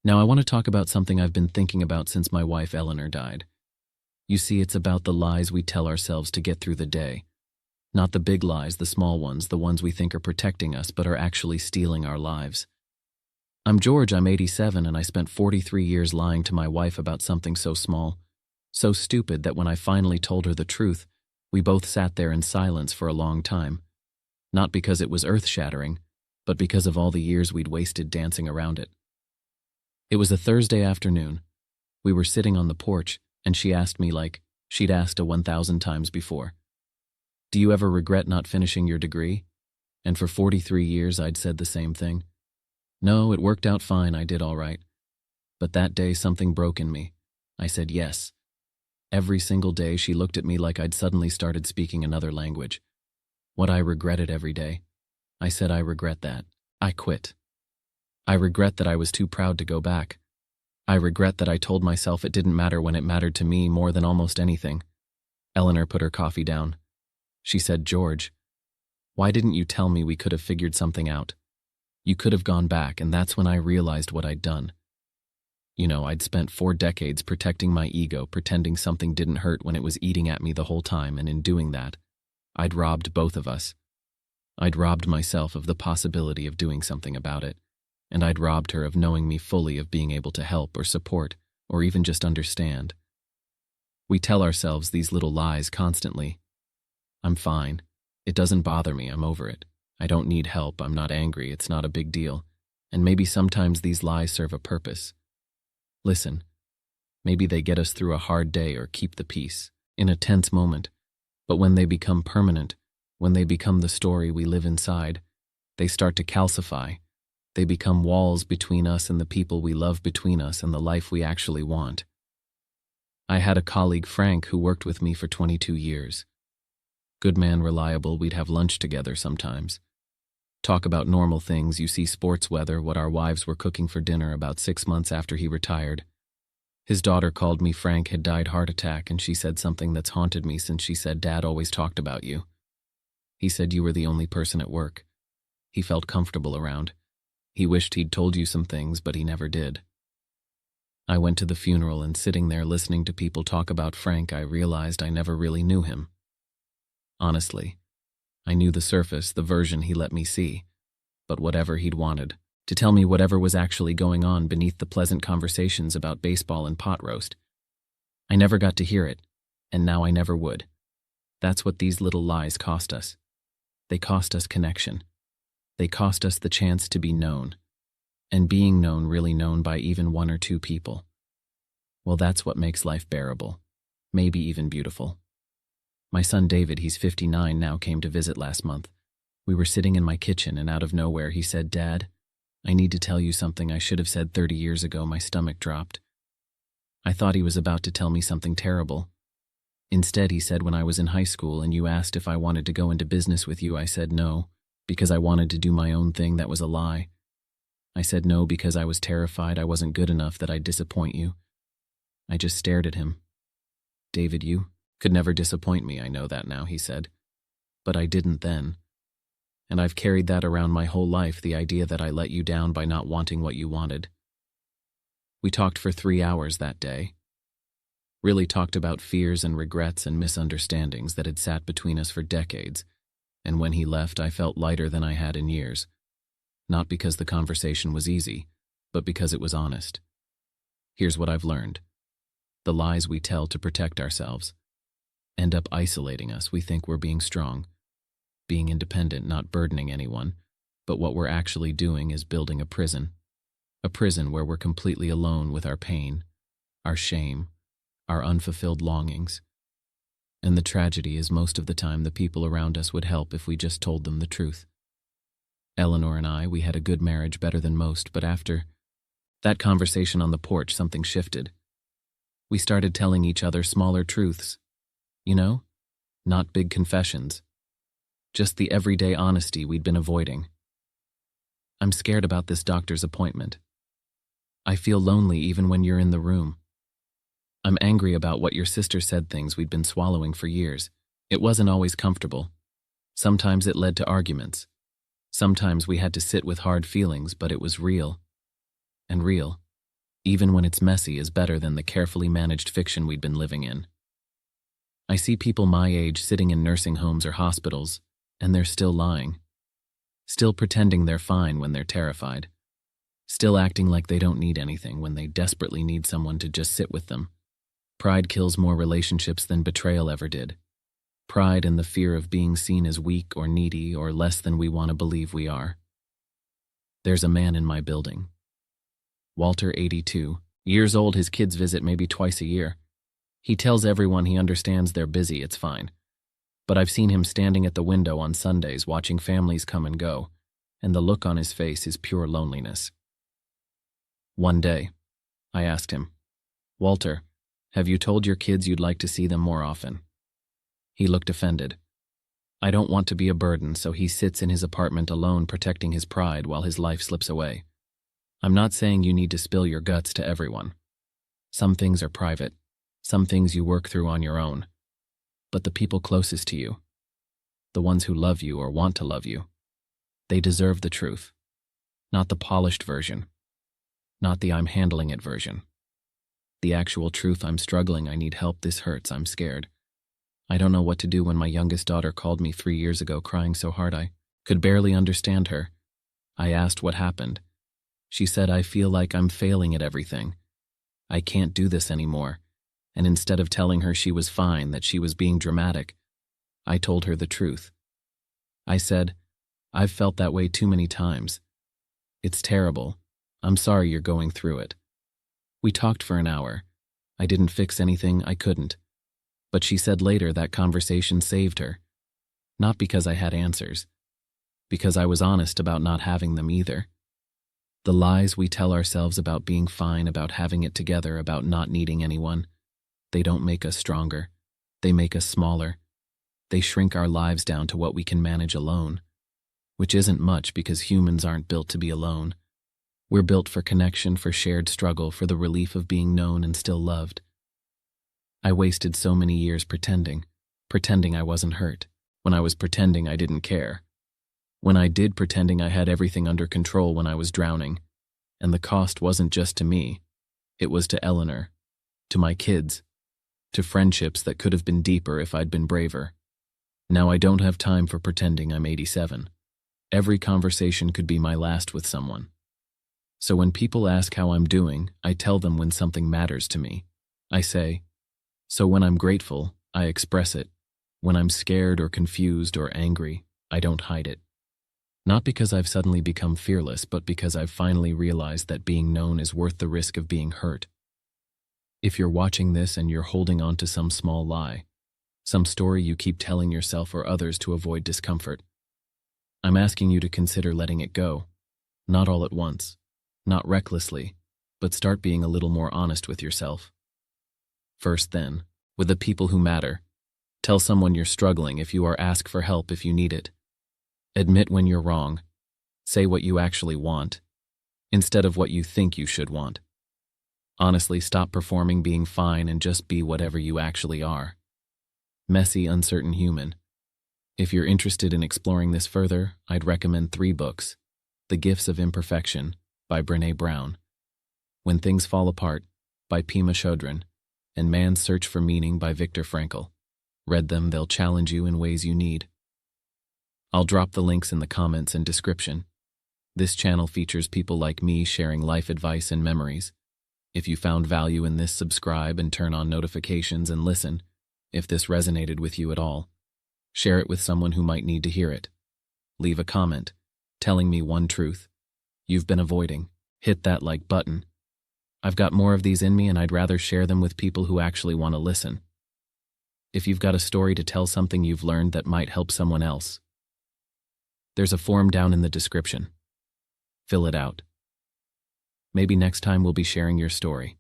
Now I want to talk about something I've been thinking about since my wife Eleanor died. You see, it's about the lies we tell ourselves to get through the day. Not the big lies, the small ones, the ones we think are protecting us but are actually stealing our lives. I'm George, I'm 87, and I spent 43 years lying to my wife about something so small, so stupid that when I finally told her the truth, we both sat there in silence for a long time. Not because it was earth-shattering, but because of all the years we'd wasted dancing around it. It was a Thursday afternoon. We were sitting on the porch, and she asked me like she'd asked 1,000 times before. Do you ever regret not finishing your degree? And for 43 years I'd said the same thing. No, it worked out fine, I did all right. But that day something broke in me. I said yes. Every single day she looked at me like I'd suddenly started speaking another language. What I regretted every day. I said I regret that. I quit. I regret that I was too proud to go back. I regret that I told myself it didn't matter when it mattered to me more than almost anything. Eleanor put her coffee down. She said, George, why didn't you tell me we could have figured something out? You could have gone back, and that's when I realized what I'd done. You know, I'd spent 4 decades protecting my ego, pretending something didn't hurt when it was eating at me the whole time, and in doing that, I'd robbed both of us. I'd robbed myself of the possibility of doing something about it, and I'd robbed her of knowing me fully, of being able to help or support or even just understand. We tell ourselves these little lies constantly. I'm fine. It doesn't bother me. I'm over it. I don't need help. I'm not angry. It's not a big deal. And maybe sometimes these lies serve a purpose. Listen, maybe they get us through a hard day or keep the peace in a tense moment. But when they become permanent, when they become the story we live inside, they start to calcify. They become walls between us and the people we love, between us and the life we actually want. I had a colleague, Frank, who worked with me for 22 years. Good man, reliable, we'd have lunch together sometimes. Talk about normal things, you see, sports, weather, what our wives were cooking for dinner. About 6 months after he retired, his daughter called me. Frank had died heart attack, and she said something that's haunted me since. She said, Dad always talked about you. He said you were the only person at work he felt comfortable around. He wished he'd told you some things, but he never did. I went to the funeral, and sitting there listening to people talk about Frank, I realized I never really knew him. Honestly, I knew the surface, the version he let me see, but whatever he'd wanted, to tell me whatever was actually going on beneath the pleasant conversations about baseball and pot roast, I never got to hear it, and now I never would. That's what these little lies cost us. They cost us connection. They cost us the chance to be known, and being known, really known by even 1 or 2 people. Well, that's what makes life bearable, maybe even beautiful. My son David, he's 59 now, came to visit last month. We were sitting in my kitchen, and out of nowhere he said, Dad, I need to tell you something I should have said 30 years ago. My stomach dropped. I thought he was about to tell me something terrible. Instead, he said, when I was in high school and you asked if I wanted to go into business with you, I said no, because I wanted to do my own thing. That was a lie. I said no because I was terrified I wasn't good enough, that I'd disappoint you. I just stared at him. David, you could never disappoint me. I know that now, he said. But I didn't then. And I've carried that around my whole life, the idea that I let you down by not wanting what you wanted. We talked for 3 hours that day. Really talked about fears and regrets and misunderstandings that had sat between us for decades. And when he left, I felt lighter than I had in years. Not because the conversation was easy, but because it was honest. Here's what I've learned. The lies we tell to protect ourselves end up isolating us. We think we're being strong, being independent, not burdening anyone, but what we're actually doing is building a prison where we're completely alone with our pain, our shame, our unfulfilled longings. And the tragedy is, most of the time the people around us would help if we just told them the truth. Eleanor and I, we had a good marriage, better than most, but after that conversation on the porch, something shifted. We started telling each other smaller truths. You know, not big confessions. Just the everyday honesty we'd been avoiding. I'm scared about this doctor's appointment. I feel lonely even when you're in the room. I'm angry about what your sister said, things we'd been swallowing for years. It wasn't always comfortable. Sometimes it led to arguments. Sometimes we had to sit with hard feelings, but it was real. And real even when it's messy, is better than the carefully managed fiction we'd been living in. I see people my age sitting in nursing homes or hospitals, and they're still lying. Still pretending they're fine when they're terrified. Still acting like they don't need anything when they desperately need someone to just sit with them. Pride kills more relationships than betrayal ever did. Pride and the fear of being seen as weak or needy or less than we want to believe we are. There's a man in my building. Walter, 82, years old. His kids visit maybe twice a year. He tells everyone he understands they're busy, it's fine. But I've seen him standing at the window on Sundays watching families come and go, and the look on his face is pure loneliness. One day, I asked him, "Walter, have you told your kids you'd like to see them more often?" He looked offended. I don't want to be a burden, so he sits in his apartment alone protecting his pride while his life slips away. I'm not saying you need to spill your guts to everyone. Some things are private, some things you work through on your own. But the people closest to you, the ones who love you or want to love you, they deserve the truth. Not the polished version. Not the I'm handling it version. The actual truth. I'm struggling, I need help, this hurts, I'm scared. I don't know what to do. When my youngest daughter called me 3 years ago crying so hard I could barely understand her, I asked what happened. She said, "I feel like I'm failing at everything. I can't do this anymore." And instead of telling her she was fine, that she was being dramatic, I told her the truth. I said, "I've felt that way too many times. It's terrible. I'm sorry you're going through it." We talked for an hour. I didn't fix anything, I couldn't. But she said later that conversation saved her. Not because I had answers. Because I was honest about not having them either. The lies we tell ourselves about being fine, about having it together, about not needing anyone, they don't make us stronger. They make us smaller. They shrink our lives down to what we can manage alone. Which isn't much, because humans aren't built to be alone. We're built for connection, for shared struggle, for the relief of being known and still loved. I wasted so many years pretending I wasn't hurt, when I was pretending I didn't care. When I did pretending I had everything under control when I was drowning. And the cost wasn't just to me. It was to Eleanor, to my kids, to friendships that could have been deeper if I'd been braver. Now I don't have time for pretending I'm 87. Every conversation could be my last with someone. So when people ask how I'm doing, I tell them when something matters to me. I say, so when I'm grateful, I express it. When I'm scared or confused or angry, I don't hide it. Not because I've suddenly become fearless, but because I've finally realized that being known is worth the risk of being hurt. If you're watching this and you're holding on to some small lie, some story you keep telling yourself or others to avoid discomfort, I'm asking you to consider letting it go. Not all at once, not recklessly, but start being a little more honest with yourself. First then, with the people who matter. Tell someone you're struggling if you are, ask for help if you need it. Admit when you're wrong. Say what you actually want, instead of what you think you should want. Honestly, stop performing being fine and just be whatever you actually are. Messy, uncertain human. If you're interested in exploring this further, I'd recommend 3 books. The Gifts of Imperfection by Brené Brown, When Things Fall Apart by Pema Chodron, and Man's Search for Meaning by Viktor Frankl. Read them, they'll challenge you in ways you need. I'll drop the links in the comments and description. This channel features people like me sharing life advice and memories. If you found value in this, subscribe and turn on notifications and listen. If this resonated with you at all, share it with someone who might need to hear it. Leave a comment, telling me one truth you've been avoiding. Hit that like button. I've got more of these in me, and I'd rather share them with people who actually want to listen. If you've got a story to tell, something you've learned that might help someone else, there's a form down in the description. Fill it out. Maybe next time we'll be sharing your story.